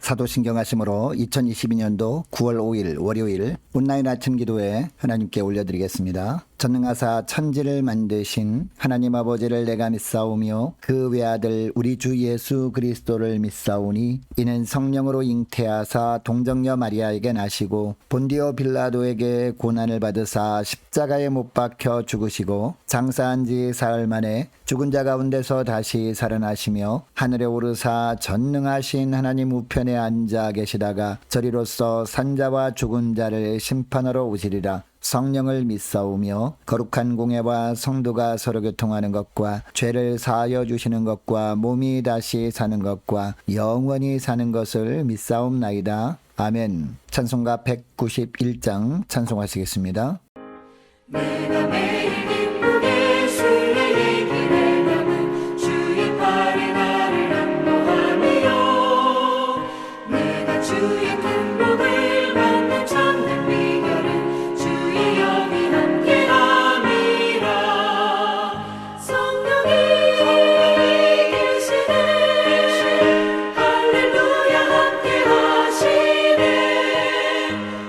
사도신경 하심으로 2022년도 9월 5일 월요일 온라인 아침 기도에 하나님께 올려드리겠습니다. 전능하사 천지를 만드신 하나님 아버지를 내가 믿사오며 그 외아들 우리 주 예수 그리스도를 믿사오니 이는 성령으로 잉태하사 동정녀 마리아에게 나시고 본디오 빌라도에게 고난을 받으사 십자가에 못 박혀 죽으시고 장사한 지 사흘 만에 죽은 자 가운데서 다시 살아나시며 하늘에 오르사 전능하신 하나님 우편에 앉아 계시다가 저리로서 산자와 죽은 자를 심판하러 오시리라. 성령을 믿사오며 거룩한 공예와 성도가 서로 교통하는 것과 죄를 사하여 주시는 것과 몸이 다시 사는 것과 영원히 사는 것을 믿사옵나이다. 아멘. 찬송가 191장 찬송하시겠습니다. 내가 매일 기쁘게 주의 얘기를 나는 주의 팔에 나를 안보하며 내가 주의 큰 복을 받는 참된 비결은 주의 영이 함께함이라. 성령이 계시네 할렐루야 함께하시네.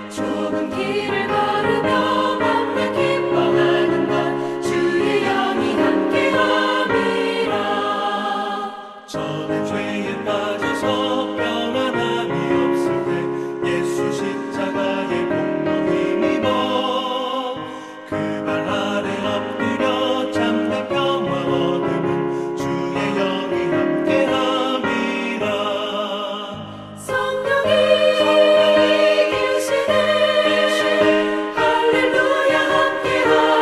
좁은 길을 걸으며 맘에 기뻐하는 것 주의 영이 함께함이라. 저는 죄에 빠져서 평안함이 없을 때 예수 십자가의 공로 힘입어 그 발 아래 엎드려 참된 평화 얻음은 주의 영이 함께함이라. 성령이 계시네 할렐루야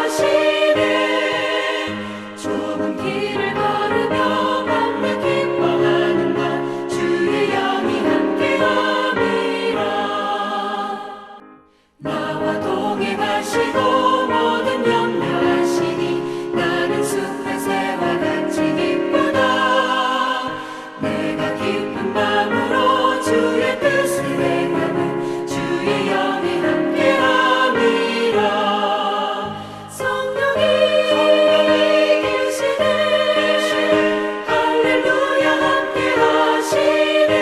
함께하시네. 좁은 길을 걸으며 맘에 기뻐하는 것 주의 영이 함께함이라. 나와 동행하시고 모든 염려하시니 나는 숲의 새와 같이 기쁘다. 내가 깊은 밤으로 주의 뜻을 행하는 주의 영이 함께함이라. 성령이 계시네 할렐루야 함께하시네.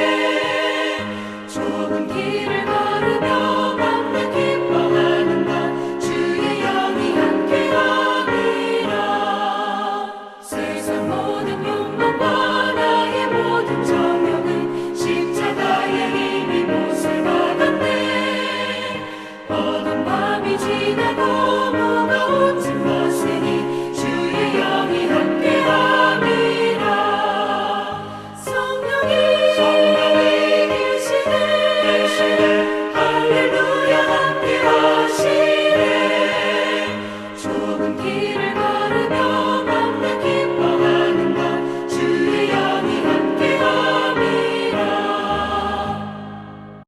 좁은 길을 걸으며 맘에 기뻐하는 것 주의 영이 함께함이라. 세상 모든 욕망과 나의 모든 정욕은 십자가의 힘이 못을 받았네. 어두운 밤이 지나고 무거운 짐 벗으니 주의 영이 함께함이라. 성령이 계시네 할렐루야 함께하시네. 좁은 길을 걸으며 맘에 기뻐하는 것 주의 영이 함께함이라.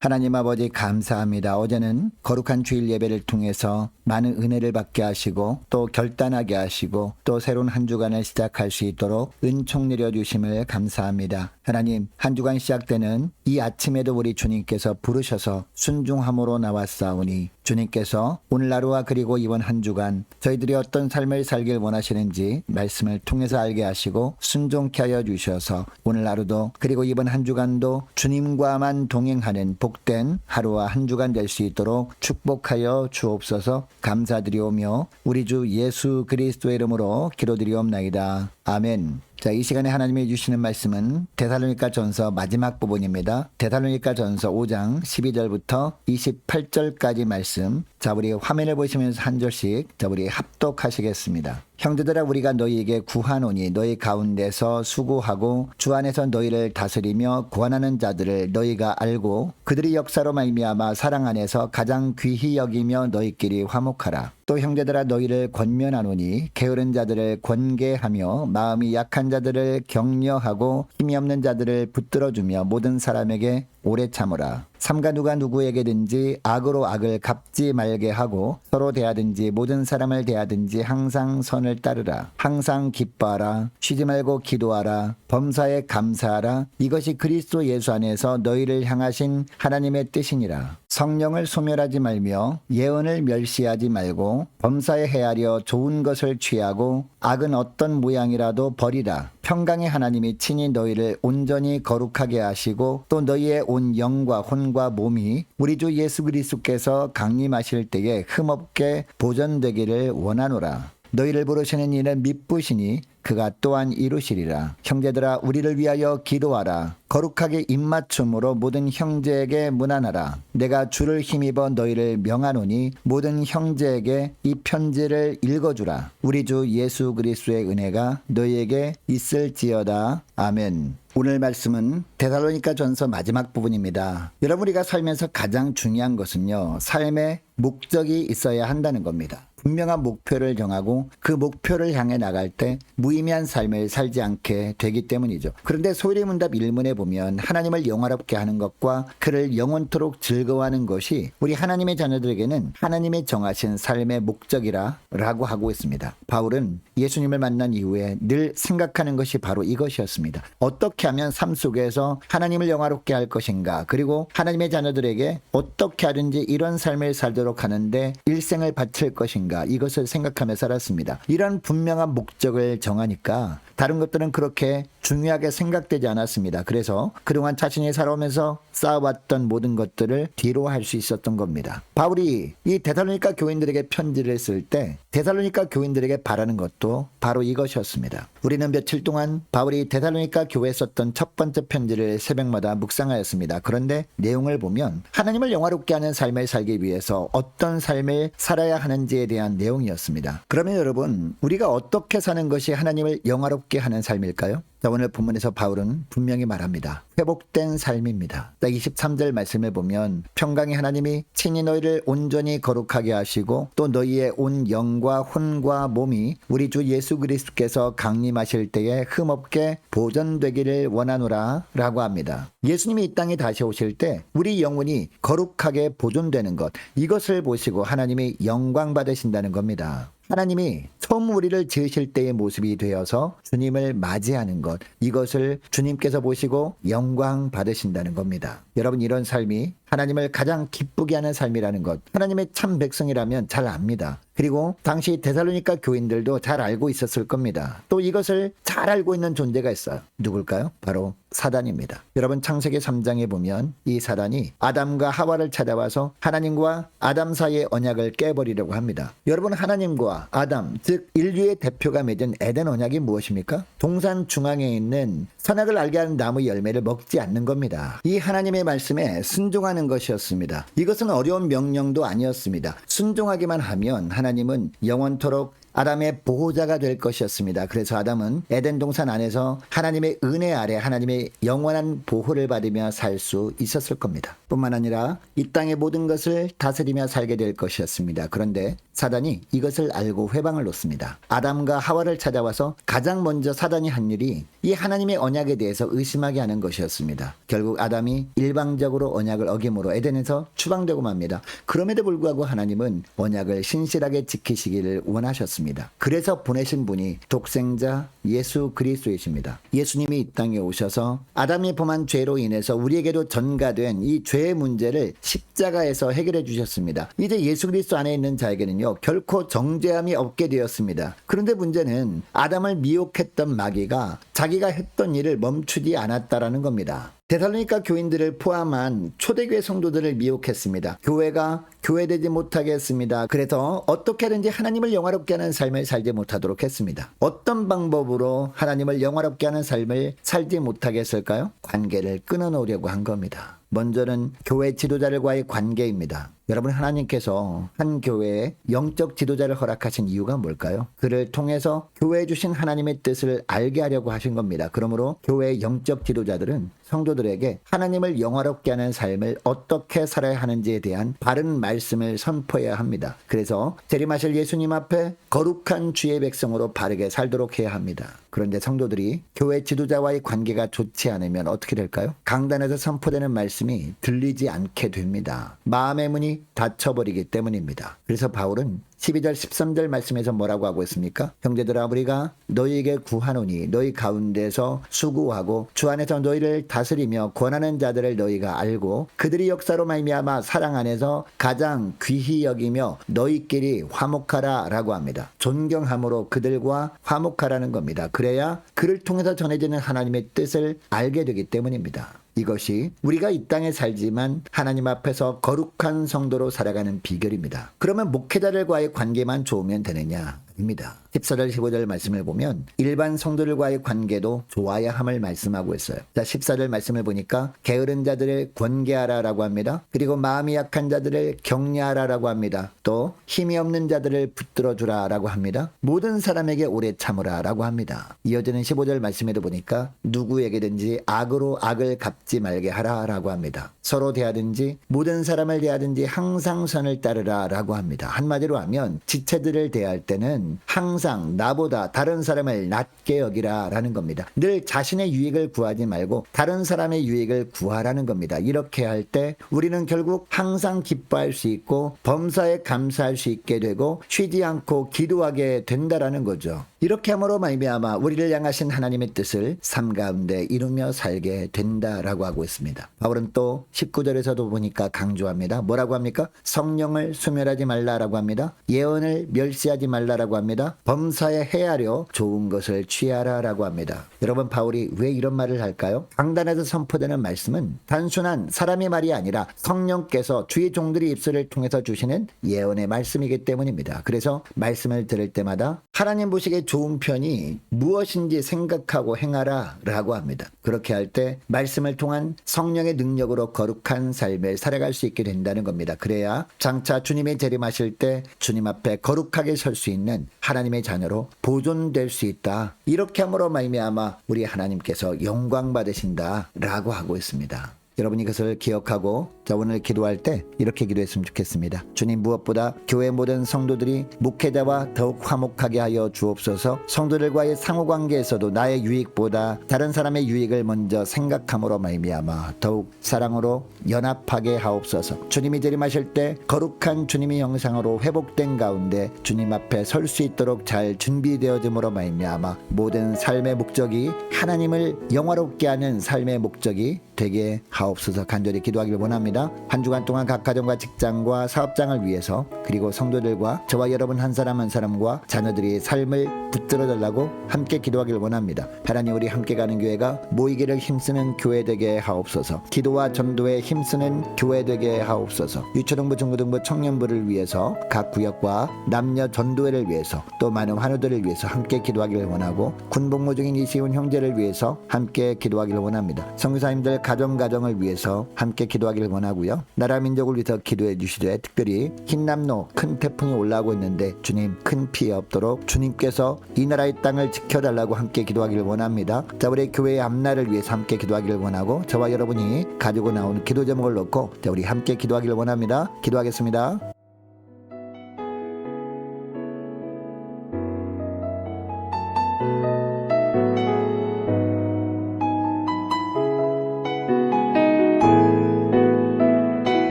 하나님 아버지 감사합니다. 어제는 거룩한 주일 예배를 통해서 많은 은혜를 받게 하시고 또 결단하게 하시고 또 새로운 한 주간을 시작할 수 있도록 은총 내려주심을 감사합니다. 하나님, 한 주간 시작되는 이 아침에도 우리 주님께서 부르셔서 순종함으로 나왔사오니 주님께서 오늘 하루와 그리고 이번 한 주간 저희들이 어떤 삶을 살길 원하시는지 말씀을 통해서 알게 하시고 순종케 하여 주셔서 오늘 하루도 그리고 이번 한 주간도 주님과만 동행하는 복된 하루와 한 주간 될 수 있도록 축복하여 주옵소서. 감사드리오며 우리 주 예수 그리스도의 이름으로 기도드리옵나이다. 아멘. 자, 이 시간에 하나님이 주시는 말씀은 데살로니가 전서 마지막 부분입니다. 데살로니가 전서 5장 12절부터 28절까지 말씀. 자, 우리 화면을 보시면서 한 절씩 자, 우리 합독하시겠습니다. 형제들아, 우리가 너희에게 구하노니 너희 가운데서 수고하고 주 안에서 너희를 다스리며 구원하는 자들을 너희가 알고 그들이 역사로 말미암아 사랑 안에서 가장 귀히 여기며 너희끼리 화목하라. 또 형제들아, 너희를 권면하노니 게으른 자들을 권계하며 마음이 약한 자들을 격려하고 힘이 없는 자들을 붙들어주며 모든 사람에게 오래 참으라. 삼가 누가 누구에게든지 악으로 악을 갚지 말게 하고 서로 대하든지 모든 사람을 대하든지 항상 선을 따르라. 항상 기뻐하라. 쉬지 말고 기도하라. 범사에 감사하라. 이것이 그리스도 예수 안에서 너희를 향하신 하나님의 뜻이니라. 성령을 소멸하지 말며 예언을 멸시하지 말고 범사에 헤아려 좋은 것을 취하고 악은 어떤 모양이라도 버리라. 평강의 하나님이 친히 너희를 온전히 거룩하게 하시고 또 너희의 온 영과 혼과 몸이 우리 주 예수 그리스도께서 강림하실 때에 흠없게 보존되기를 원하노라. 너희를 부르시는 이는 미쁘시니 그가 또한 이루시리라. 형제들아 우리를 위하여 기도하라. 거룩하게 입맞춤으로 모든 형제에게 문안하라. 내가 주를 힘입어 너희를 명하노니 모든 형제에게 이 편지를 읽어주라. 우리 주 예수 그리스도의 은혜가 너희에게 있을지어다. 아멘. 오늘 말씀은 데살로니가 전서 마지막 부분입니다. 여러분, 우리가 살면서 가장 중요한 것은요, 삶의 목적이 있어야 한다는 겁니다. 분명한 목표를 정하고 그 목표를 향해 나갈 때 무의미한 삶을 살지 않게 되기 때문이죠. 그런데 소리문답 1문에 보면 하나님을 영화롭게 하는 것과 그를 영원토록 즐거워하는 것이 우리 하나님의 자녀들에게는 하나님의 정하신 삶의 목적이라고 하고 있습니다. 바울은 예수님을 만난 이후에 늘 생각하는 것이 바로 이것이었습니다. 어떻게 하면 삶 속에서 하나님을 영화롭게 할 것인가, 그리고 하나님의 자녀들에게 어떻게 하든지 이런 삶을 살도록 하는데 일생을 바칠 것인가, 이것을 생각하며 살았습니다. 이런 분명한 목적을 정하니까 다른 것들은 그렇게 중요하게 생각되지 않았습니다. 그래서 그동안 자신이 살아오면서 쌓아왔던 모든 것들을 뒤로 할 수 있었던 겁니다. 바울이 이 데살로니가 교인들에게 편지를 쓸 때 데살로니가 교인들에게 바라는 것도 바로 이것이었습니다. 우리는 며칠 동안 바울이 데살로니가 교회에 썼던 첫 번째 편지를 새벽마다 묵상하였습니다. 그런데 내용을 보면 하나님을 영화롭게 하는 삶을 살기 위해서 어떤 삶을 살아야 하는지에 대한 내용이었습니다. 그러면 여러분, 우리가 어떻게 사는 것이 하나님을 영화롭게 하는 삶일까요? 자, 오늘 본문에서 바울은 분명히 말합니다. 회복된 삶입니다. 23절 말씀을 보면 평강의 하나님이 친히 너희를 온전히 거룩하게 하시고 또 너희의 온 영과 혼과 몸이 우리 주 예수 그리스도께서 강림하실 때에 흠없게 보존되기를 원하노라 라고 합니다. 예수님이 이 땅에 다시 오실 때 우리 영혼이 거룩하게 보존되는 것, 이것을 보시고 하나님이 영광 받으신다는 겁니다. 하나님이 처음 우리를 지으실 때의 모습이 되어서 주님을 맞이하는 것, 이것을 주님께서 보시고 영광 받으신다는 겁니다. 여러분, 이런 삶이 하나님을 가장 기쁘게 하는 삶이라는 것, 하나님의 참 백성이라면 잘 압니다. 그리고 당시 데살로니가 교인들도 잘 알고 있었을 겁니다. 또 이것을 잘 알고 있는 존재가 있어요. 누굴까요? 바로 사단입니다. 여러분, 창세기 3장에 보면 이 사단이 아담과 하와를 찾아와서 하나님과 아담 사이의 언약을 깨버리려고 합니다. 여러분, 하나님과 아담, 즉 인류의 대표가 맺은 에덴 언약이 무엇입니까? 동산 중앙에 있는 선악을 알게 하는 나무 열매를 먹지 않는 겁니다. 이 하나님의 말씀에 순종하는 것이었습니다. 이것은 어려운 명령도 아니었습니다. 순종하기만 하면 하나님은 영원토록 아담의 보호자가 될 것이었습니다. 그래서 아담은 에덴 동산 안에서 하나님의 은혜 아래 하나님의 영원한 보호를 받으며 살 수 있었을 겁니다. 뿐만 아니라 이 땅의 모든 것을 다스리며 살게 될 것이었습니다. 그런데 사단이 이것을 알고 회방을 놓습니다. 아담과 하와를 찾아와서 가장 먼저 사단이 한 일이 이 하나님의 언약에 대해서 의심하게 하는 것이었습니다. 결국 아담이 일방적으로 언약을 어김으로 에덴에서 추방되고 맙니다. 그럼에도 불구하고 하나님은 언약을 신실하게 지키시기를 원하셨습니다. 그래서 보내신 분이 독생자 예수 그리스도이십니다. 예수님이 이 땅에 오셔서 아담이 범한 죄로 인해서 우리에게도 전가된 이 죄의 문제를 십자가에서 해결해 주셨습니다. 이제 예수 그리스도 안에 있는 자에게는요, 결코 정죄함이 없게 되었습니다. 그런데 문제는 아담을 미혹했던 마귀가 자기가 했던 일을 멈추지 않았다라는 겁니다. 데살로니가 교인들을 포함한 초대교회 성도들을 미혹했습니다. 교회가 교회되지 못하게 했습니다. 그래서 어떻게든지 하나님을 영화롭게 하는 삶을 살지 못하도록 했습니다. 어떤 방법으로 하나님을 영화롭게 하는 삶을 살지 못하게 했을까요? 관계를 끊어놓으려고 한 겁니다. 먼저는 교회 지도자들과의 관계입니다. 여러분, 하나님께서 한 교회에 영적 지도자를 허락하신 이유가 뭘까요? 그를 통해서 교회에 주신 하나님의 뜻을 알게 하려고 하신 겁니다. 그러므로 교회의 영적 지도자들은 성도들에게 하나님을 영화롭게 하는 삶을 어떻게 살아야 하는지에 대한 바른 말씀을 선포해야 합니다. 그래서 재림하실 예수님 앞에 거룩한 주의 백성으로 바르게 살도록 해야 합니다. 그런데 성도들이 교회 지도자와의 관계가 좋지 않으면 어떻게 될까요? 강단에서 선포되는 말씀이 들리지 않게 됩니다. 마음의 문이 영원히 닫혀버리기 때문입니다. 그래서 바울은 12절 13절 말씀에서 뭐라고 하고 있습니까? 형제들아 우리가 너희에게 구하노니 너희 가운데서 수고하고 주 안에서 너희를 다스리며 권하는 자들을 너희가 알고 그들이 역사로 말미암아 사랑 안에서 가장 귀히 여기며 너희끼리 화목하라 라고 합니다. 존경함으로 그들과 화목하라는 겁니다. 그래야 그를 통해서 전해지는 하나님의 뜻을 알게 되기 때문입니다. 이것이 우리가 이 땅에 살지만 하나님 앞에서 거룩한 성도로 살아가는 비결입니다. 그러면 목회자들과의 관계만 좋으면 되느냐? 입니다. 14절 15절 말씀을 보면 일반 성도들과의 관계도 좋아야 함을 말씀하고 있어요. 자, 14절 말씀을 보니까 게으른 자들을 권계하라라고 합니다. 그리고 마음이 약한 자들을 격려하라라고 합니다. 또 힘이 없는 자들을 붙들어 주라라고 합니다. 모든 사람에게 오래 참으라라고 합니다. 이어지는 15절 말씀에도 보니까 누구에게든지 악으로 악을 갚지 말게 하라라고 합니다. 서로 대하든지 모든 사람을 대하든지 항상 선을 따르라라고 합니다. 한마디로 하면 지체들을 대할 때는 항상 나보다 다른 사람을 낮게 여기라라는 겁니다. 늘 자신의 유익을 구하지 말고 다른 사람의 유익을 구하라는 겁니다. 이렇게 할 때 우리는 결국 항상 기뻐할 수 있고 범사에 감사할 수 있게 되고 쉬지 않고 기도하게 된다라는 거죠. 이렇게 함으로 말미암아 우리를 향하신 하나님의 뜻을 삶 가운데 이루며 살게 된다라고 하고 있습니다. 바울은 또 19절에서도 보니까 강조합니다. 뭐라고 합니까? 성령을 소멸하지 말라라고 합니다. 예언을 멸시하지 말라라고 합니다. 범사에 헤아려 좋은 것을 취하라라고 합니다. 여러분, 바울이 왜 이런 말을 할까요? 강단에서 선포되는 말씀은 단순한 사람의 말이 아니라 성령께서 주의 종들의 입술을 통해서 주시는 예언의 말씀이기 때문입니다. 그래서 말씀을 들을 때마다 하나님 보시기에 좋은 편이 무엇인지 생각하고 행하라 라고 합니다. 그렇게 할 때 말씀을 통한 성령의 능력으로 거룩한 삶을 살아갈 수 있게 된다는 겁니다. 그래야 장차 주님이 재림하실 때 주님 앞에 거룩하게 설 수 있는 하나님의 자녀로 보존될 수 있다. 이렇게 함으로 말미암아 우리 하나님께서 영광 받으신다 라고 하고 있습니다. 여러분이 그것을 기억하고 오늘 기도할 때 이렇게 기도했으면 좋겠습니다. 주님, 무엇보다 교회 모든 성도들이 목회자와 더욱 화목하게 하여 주옵소서. 성도들과의 상호관계에서도 나의 유익보다 다른 사람의 유익을 먼저 생각함으로 말미암아 더욱 사랑으로 연합하게 하옵소서. 주님이 재림하실 때 거룩한 주님의 형상으로 회복된 가운데 주님 앞에 설 수 있도록 잘 준비되어짐으로 말미암아 모든 삶의 목적이 하나님을 영화롭게 하는 삶의 목적이 되게 하옵소서. 간절히 기도하기를 원합니다. 한 주간 동안 각 가정과 직장과 사업장을 위해서 그리고 성도들과 저와 여러분 한 사람 한 사람과 자녀들의 삶을 붙들어 달라고 함께 기도하기를 원합니다. 하나님, 우리 함께 가는 교회가 모이기를 힘쓰는 교회 되게 하옵소서. 기도와 전도에 힘쓰는 교회 되게 하옵소서. 유초등부 중고등부 청년부를 위해서 각 구역과 남녀 전도회를 위해서 또 많은 환우들을 위해서 함께 기도하기를 원하고 군복무 중인 이시훈 형제를 위해서 함께 기도하기를 원합니다. 선교사님들 가정을 위해서 함께 기도하기를 원하고요. 나라 민족을 위해서 기도해 주시되 특별히 흰남노 큰 태풍이 올라오고 있는데 주님, 큰 피해 없도록 주님께서 이 나라의 땅을 지켜달라고 함께 기도하기를 원합니다. 자, 우리 교회의 앞날을 위해서 함께 기도하기를 원하고 저와 여러분이 가지고 나온 기도 제목을 놓고 자, 우리 함께 기도하기를 원합니다. 기도하겠습니다.